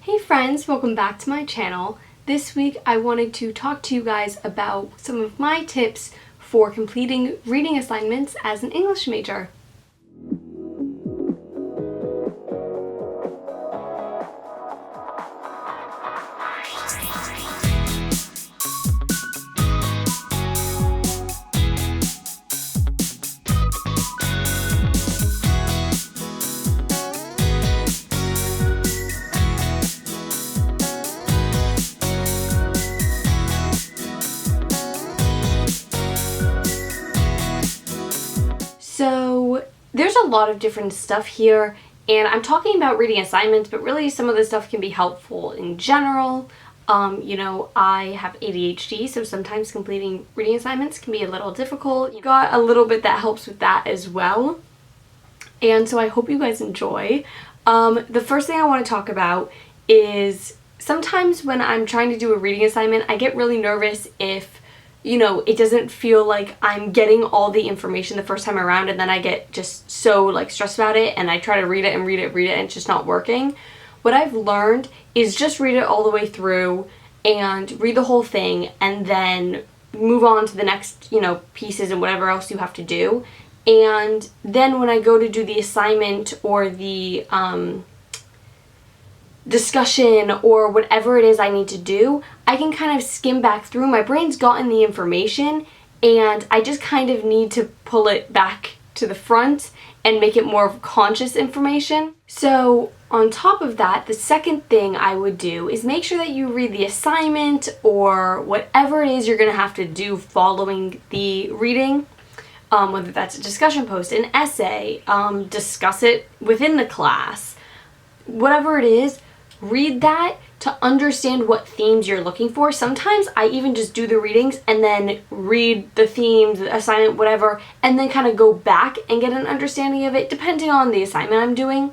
Hey friends, welcome back to my channel. This week I wanted to talk to you guys about some of my tips for completing reading assignments as an English major. So there's a lot of different stuff here, and I'm talking about reading assignments, but really some of this stuff can be helpful in general. I have ADHD, so sometimes completing reading assignments can be a little difficult. You got a little bit that helps with that as well. And so I hope you guys enjoy. The first thing I want to talk about is sometimes when I'm trying to do a reading assignment, I get really nervous if it doesn't feel like I'm getting all the information the first time around, and then I get just so stressed about it and I try to read it and it's just not working. What I've learned is just read it all the way through and read the whole thing and then move on to the next, pieces and whatever else you have to do. And then when I go to do the assignment or the discussion or whatever it is I need to do, I can kind of skim back through. My brain's gotten the information and I just kind of need to pull it back to the front and make it more conscious information. So on top of that, the second thing I would do is make sure that you read the assignment or whatever it is you're going to have to do following the reading. Whether that's a discussion post, an essay, discuss it within the class, whatever it is, read that to understand what themes you're looking for. Sometimes I even just do the readings and then read the themes, the assignment, whatever, and then kind of go back and get an understanding of it depending on the assignment I'm doing.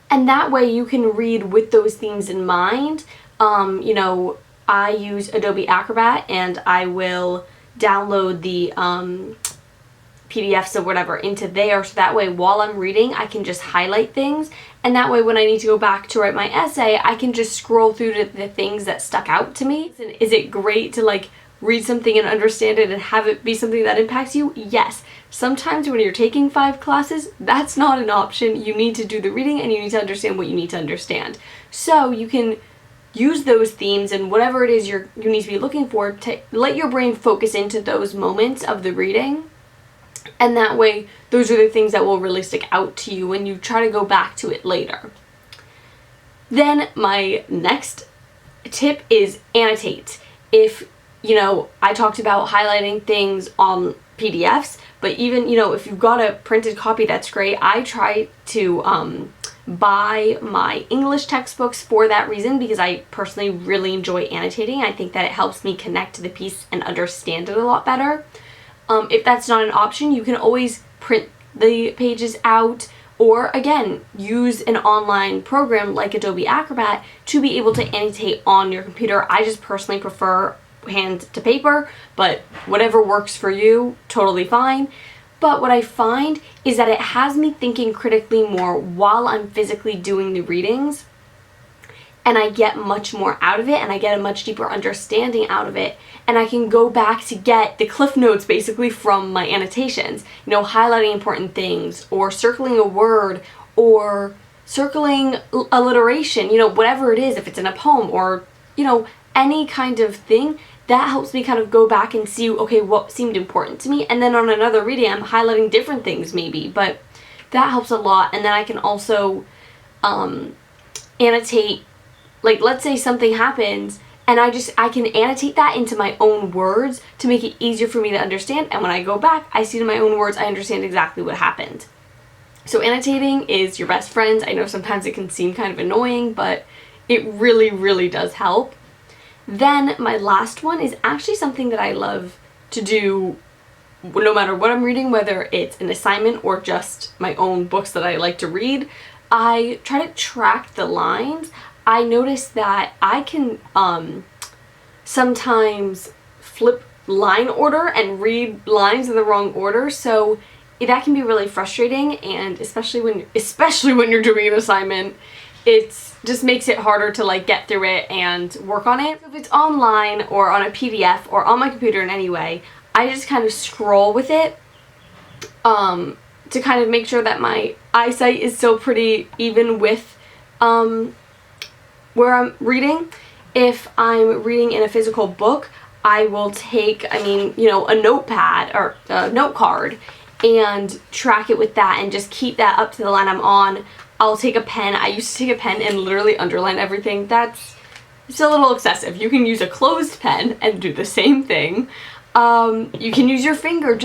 And that way you can read with those themes in mind. I use Adobe Acrobat and I will download the PDFs or whatever into there, so that way while I'm reading I can just highlight things, and that way when I need to go back to write my essay I can just scroll through to the things that stuck out to me. Is it great to read something and understand it and have it be something that impacts you? Yes. Sometimes when you're taking 5 classes, that's not an option. You need to do the reading and you need to understand what you need to understand. So you can use those themes and whatever it is you need to be looking for to let your brain focus into those moments of the reading. And that way, those are the things that will really stick out to you when you try to go back to it later. Then my next tip is annotate. If, I talked about highlighting things on PDFs, but even, if you've got a printed copy, that's great. I try to buy my English textbooks for that reason, because I personally really enjoy annotating. I think that it helps me connect to the piece and understand it a lot better. If that's not an option, you can always print the pages out, or again, use an online program like Adobe Acrobat to be able to annotate on your computer. I just personally prefer hand to paper, but whatever works for you, totally fine. But what I find is that it has me thinking critically more while I'm physically doing the readings, and I get much more out of it, and I get a much deeper understanding out of it, and I can go back to get the cliff notes basically from my annotations, highlighting important things, or circling a word, or circling alliteration, whatever it is, if it's in a poem, or, any kind of thing. That helps me kind of go back and see, okay, what seemed important to me, and then on another reading I'm highlighting different things maybe, but that helps a lot. And then I can also annotate, let's say something happens and I can annotate that into my own words to make it easier for me to understand, and when I go back I see it in my own words, I understand exactly what happened. So annotating is your best friend. I know sometimes it can seem kind of annoying, but it really, really does help. Then my last one is actually something that I love to do no matter what I'm reading, whether it's an assignment or just my own books that I like to read. I try to track the lines. I notice that I can sometimes flip line order and read lines in the wrong order, so that can be really frustrating, and especially when you're doing an assignment it's just makes it harder to like get through it and work on it. If it's online or on a PDF or on my computer in any way, I just kind of scroll with it to kind of make sure that my eyesight is still pretty even with where I'm reading. If I'm reading in a physical book, I will take, you know, a notepad or a note card and track it with that and just keep that up to the line I'm on. I'll take a pen. I used to take a pen and literally underline everything. It's a little excessive. You can use a closed pen and do the same thing. You can use your finger.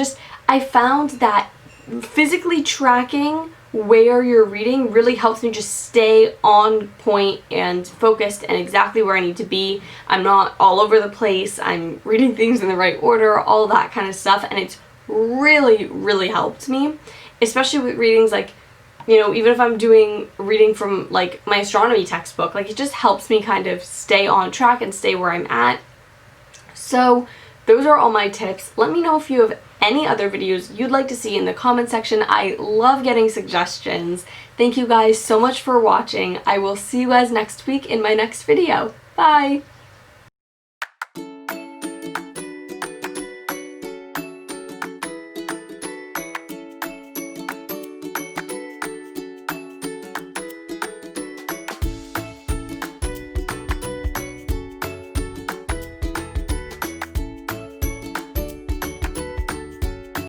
I found that physically tracking where you're reading really helps me just stay on point and focused and exactly where I need to be. I'm not all over the place. I'm reading things in the right order, all that kind of stuff, and it's really, really helped me, especially with readings like, you know, even if I'm doing reading from like my astronomy textbook, like it just helps me kind of stay on track and stay where I'm at. So those are all my tips. Let me know if you have any other videos you'd like to see in the comment section. I love getting suggestions. Thank you guys so much for watching. I will see you guys next week in my next video. Bye!